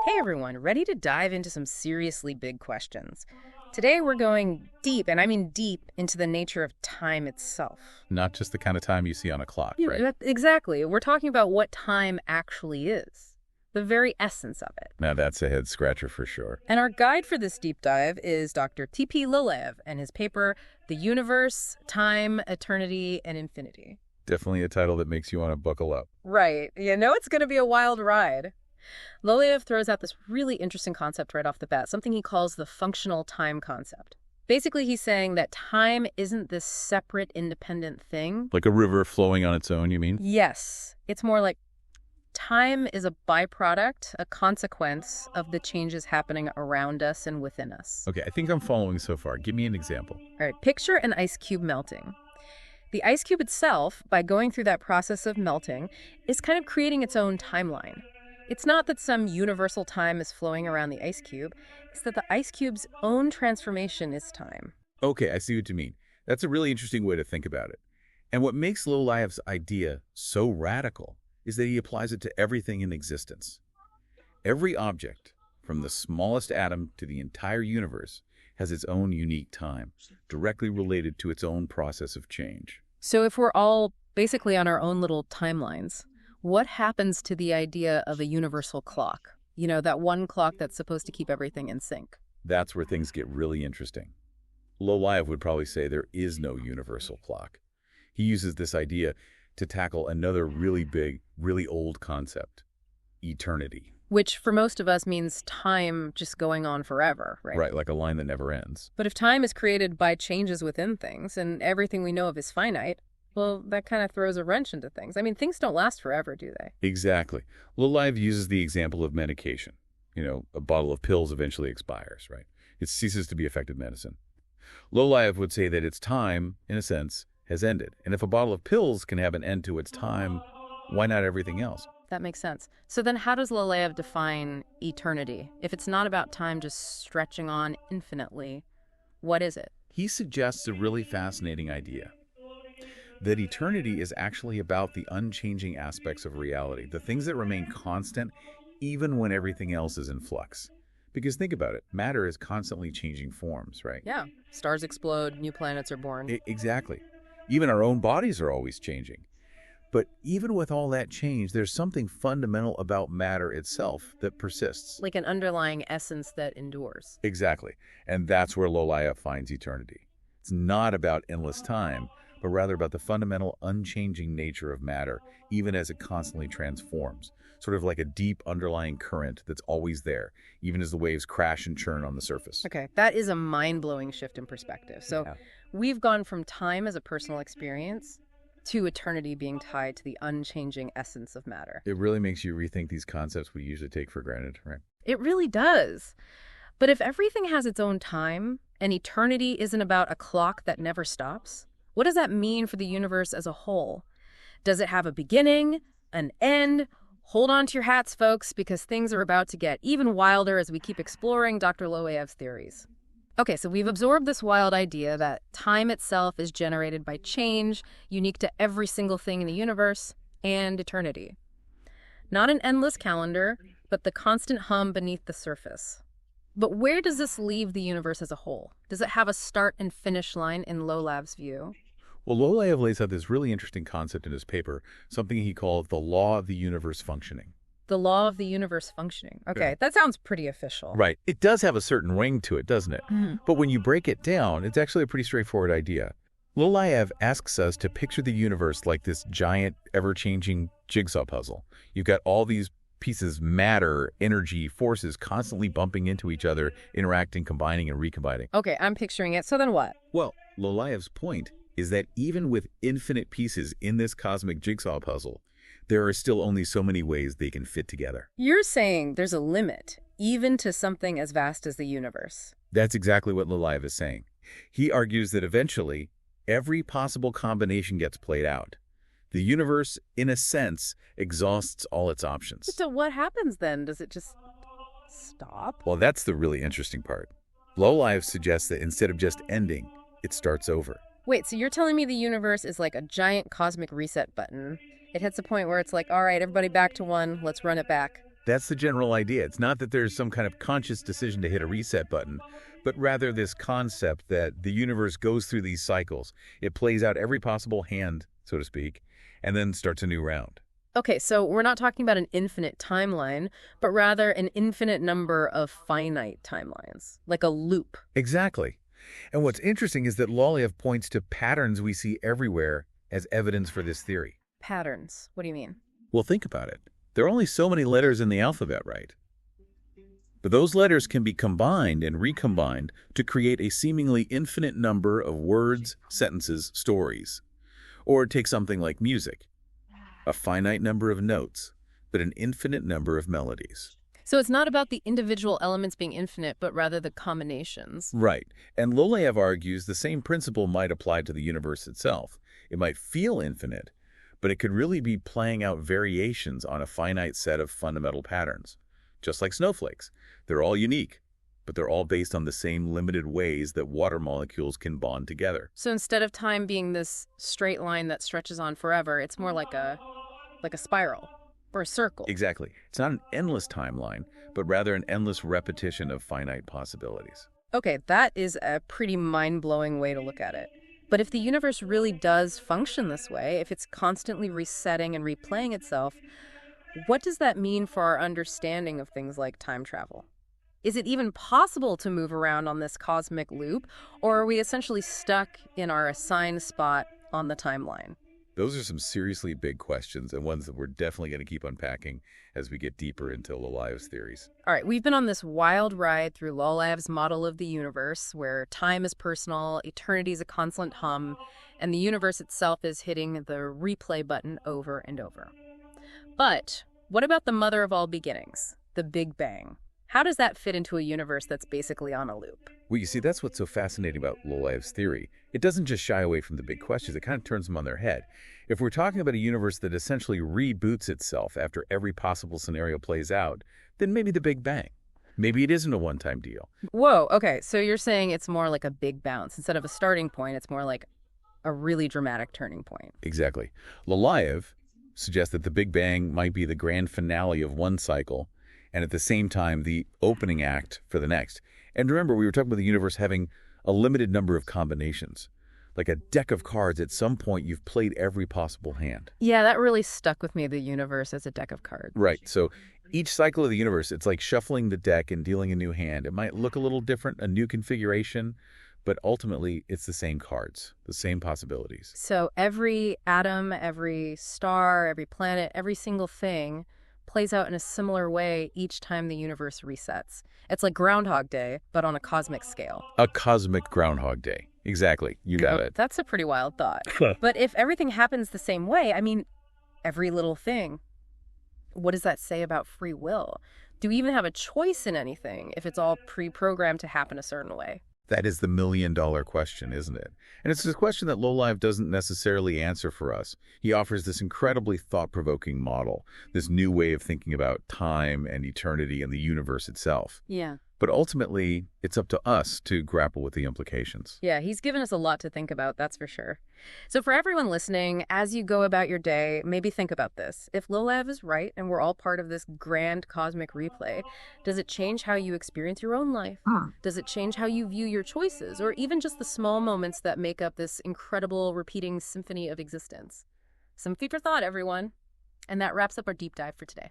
Hey everyone, ready to dive into some seriously big questions? Today we're going deep, and I mean deep, into the nature of time itself. Not just the kind of time you see on a clock, right? Exactly. We're talking about what time actually is, the very essence of it. Now that's a head scratcher for sure. And our guide for this deep dive is Dr. T.P. Lilev and his paper, The Universe, Time, Eternity, and Infinity. Definitely a title that makes you want to buckle up. Right. You know it's going to be a wild ride. Lilev throws out this really interesting concept right off the bat, something he calls the functional time concept. Basically, he's saying that time isn't this separate, independent thing. Like a river flowing on its own, you mean? Yes. It's more like time is a byproduct, a consequence of the changes happening around us and within us. Okay, I think I'm following so far. Give me an example. All right, picture an ice cube melting. The ice cube itself, by going through that process of melting, is kind of creating its own timeline. It's not that some universal time is flowing around the ice cube. It's that the ice cube's own transformation is time. Okay, I see what you mean. That's a really interesting way to think about it. And what makes Lilev's idea so radical is that he applies it to everything in existence. Every object, from the smallest atom to the entire universe, has its own unique time, directly related to its own process of change. So if we're all basically on our own little timelines, what happens to the idea of a universal clock? You know, that one clock that's supposed to keep everything in sync. That's where things get really interesting. Lilev would probably say there is no universal clock. He uses this idea to tackle another really big, really old concept, eternity. Which for most of us means time just going on forever, right? Right, like a line that never ends. But if time is created by changes within things and everything we know of is finite, well, that kind of throws a wrench into things. I mean, things don't last forever, do they? Exactly. Lilev uses the example of medication. You know, a bottle of pills eventually expires, right? It ceases to be effective medicine. Lilev would say that its time, in a sense, has ended. And if a bottle of pills can have an end to its time, why not everything else? That makes sense. So then how does Lilev define eternity? If it's not about time just stretching on infinitely, what is it? He suggests a really fascinating idea. That eternity is actually about the unchanging aspects of reality, the things that remain constant even when everything else is in flux. Because think about it, matter is constantly changing forms, right? Yeah, stars explode, new planets are born. Exactly. Even our own bodies are always changing. But even with all that change, there's something fundamental about matter itself that persists. Like an underlying essence that endures. Exactly. And that's where Lilev finds eternity. It's not about endless time, but rather about the fundamental unchanging nature of matter, even as it constantly transforms, sort of like a deep underlying current that's always there, even as the waves crash and churn on the surface. Okay, that is a mind-blowing shift in perspective. So Yeah. we've gone from time as a personal experience to eternity being tied to the unchanging essence of matter. It really makes you rethink these concepts we usually take for granted, right? It really does. But if everything has its own time, and eternity isn't about a clock that never stops, what does that mean for the universe as a whole? Does it have a beginning, an end? Hold on to your hats, folks, because things are about to get even wilder as we keep exploring Dr. Lilev's theories. Okay, so we've absorbed this wild idea that time itself is generated by change, unique to every single thing in the universe, and eternity. Not an endless calendar, but the constant hum beneath the surface. But where does this leave the universe as a whole? Does it have a start and finish line in Lilev's view? Well, Lilev lays out this really interesting concept in his paper, something he called the law of the universe functioning. The law of the universe functioning. Okay, Yeah. that sounds pretty official. Right. It does have a certain ring to it, doesn't it? Mhm. But when you break it down, it's actually a pretty straightforward idea. Lilev asks us to picture the universe like this giant, ever-changing jigsaw puzzle. You've got all these pieces, matter, energy, forces constantly bumping into each other, interacting, combining, and recombining. Okay, I'm picturing it. So then what? Well, Lilev's point is that even with infinite pieces in this cosmic jigsaw puzzle, there are still only so many ways they can fit together. You're saying there's a limit, even to something as vast as the universe. That's exactly what Lilev is saying. He argues that eventually, every possible combination gets played out. The universe, in a sense, exhausts all its options. So what happens then? Does it just stop? Well, that's the really interesting part. Lilev suggests that instead of just ending, it starts over. Wait, so you're telling me the universe is like a giant cosmic reset button. It hits a point where it's like, all right, everybody back to one, let's run it back. That's the general idea. It's not that there's some kind of conscious decision to hit a reset button, but rather this concept that the universe goes through these cycles. It plays out every possible hand, so to speak, and then starts a new round. Okay, so we're not talking about an infinite timeline, but rather an infinite number of finite timelines, like a loop. Exactly. And what's interesting is that Loliev points to patterns we see everywhere as evidence for this theory. Patterns. What do you mean? Well, think about it. There are only so many letters in the alphabet, right? But those letters can be combined and recombined to create a seemingly infinite number of words, sentences, stories. Or take something like music. A finite number of notes, but an infinite number of melodies. So it's not about the individual elements being infinite, but rather the combinations. Right. And Loliev argues the same principle might apply to the universe itself. It might feel infinite, but it could really be playing out variations on a finite set of fundamental patterns. Just like snowflakes. They're all unique, but they're all based on the same limited ways that water molecules can bond together. So instead of time being this straight line that stretches on forever, it's more like a spiral or a circle. Exactly. It's not an endless timeline, but rather an endless repetition of finite possibilities. Okay, that is a pretty mind-blowing way to look at it. But if the universe really does function this way, if it's constantly resetting and replaying itself, what does that mean for our understanding of things like time travel? Is it even possible to move around on this cosmic loop, or are we essentially stuck in our assigned spot on the timeline? Those are some seriously big questions and ones that we're definitely going to keep unpacking as we get deeper into Loliev's theories. All right, we've been on this wild ride through Loliev's model of the universe, where time is personal, eternity is a constant hum, and the universe itself is hitting the replay button over and over. But what about the mother of all beginnings, the Big Bang? How does that fit into a universe that's basically on a loop? Well, you see, that's what's so fascinating about Loliev's theory. It doesn't just shy away from the big questions. It kind of turns them on their head. If we're talking about a universe that essentially reboots itself after every possible scenario plays out, then maybe the Big Bang. Maybe it isn't a one-time deal. Whoa, okay, so you're saying it's more like a big bounce. Instead of a starting point, it's more like a really dramatic turning point. Exactly. Loliev suggests that the Big Bang might be the grand finale of one cycle, and at the same time, the opening act for the next. And remember, we were talking about the universe having a limited number of combinations. Like a deck of cards, at some point, you've played every possible hand. Yeah, that really stuck with me, the universe as a deck of cards. Right. So each cycle of the universe, it's like shuffling the deck and dealing a new hand. It might look a little different, a new configuration, but ultimately, it's the same cards, the same possibilities. So every atom, every star, every planet, every single thing plays out in a similar way each time the universe resets. It's like Groundhog Day, but on a cosmic scale. A cosmic Groundhog Day. Exactly. You got it. That's a pretty wild thought. But if everything happens the same way, I mean, every little thing, what does that say about free will? Do we even have a choice in anything if it's all pre-programmed to happen a certain way? That is the million-dollar question, isn't it? And it's a question that Loliev doesn't necessarily answer for us. He offers this incredibly thought-provoking model, this new way of thinking about time and eternity and the universe itself. Yeah. But ultimately, it's up to us to grapple with the implications. Yeah, he's given us a lot to think about, that's for sure. So for everyone listening, as you go about your day, maybe think about this. If Loliev is right and we're all part of this grand cosmic replay, does it change how you experience your own life? Does it change how you view your choices, or even just the small moments that make up this incredible repeating symphony of existence? Some food for thought, everyone. And that wraps up our deep dive for today.